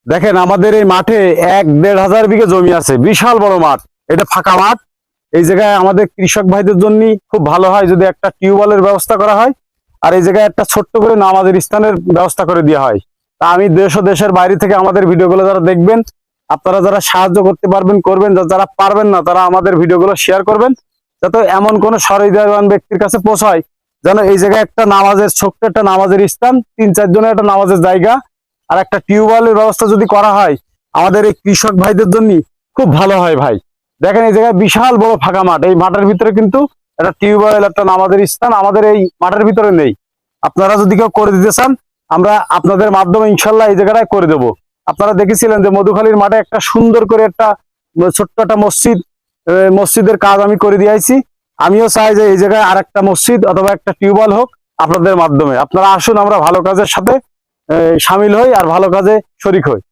দেখেন আমাদের এই মাঠে 1-1.5 বিঘা জমি আছে, বিশাল বড় মাঠ। এটা ফাঁকা মাঠ। এই জায়গায় আমাদের কৃষক ভাইদের জন্য খুব ভালো হয় যদি একটা টিউবওয়েলের ব্যবস্থা করা হয়, আর এই জায়গায় একটা ছোট্ট করে নামাজের স্থানের ব্যবস্থা করে দেওয়া হয়। তা আমি দেশ ও দেশের বাইরে থেকে আমাদের ভিডিওগুলো যারা দেখবেন, আপনারা যারা সাহায্য করতে পারবেন করবেন, যারা পারবেন না তারা আমাদের ভিডিওগুলো শেয়ার করবেন, যাতে এমন কোন সহৃদয়বান ব্যক্তির কাছে পৌঁছায় যেন এই জায়গায় একটা নামাজের ছোট্ট একটা নামাজের স্থান, 3-4 জনের একটা নামাজের জায়গা আর একটা টিউবওয়েলের ব্যবস্থা যদি করা হয় আমাদের এই কৃষক ভাইদের জন্য খুব ভালো হয় ভাই। দেখেন এই জায়গায় বিশাল বড় ফাঁকা মাঠ, এই মাঠের ভিতরে কিন্তু একটা টিউবওয়েল একটা নামাজের স্থান আমাদের এই মাঠের ভিতরে নেই। আপনারা যদি কেউ করে দিতে চান আমরা আপনাদের মাধ্যমে ইনশাল্লাহ এই জায়গাটায় করে দেবো। আপনারা দেখেছিলেন যে মধুখালীর মাঠে একটা সুন্দর করে একটা ছোট্ট একটা মসজিদের কাজ আমি করে দিয়েছি। আমিও চাই যে এই জায়গায় আর একটা মসজিদ অথবা একটা টিউবওয়েল হোক আপনাদের মাধ্যমে। আপনারা আসুন, আমরা ভালো কাজের সাথে সামিল হই আর ভালো কাজে শরিক হই।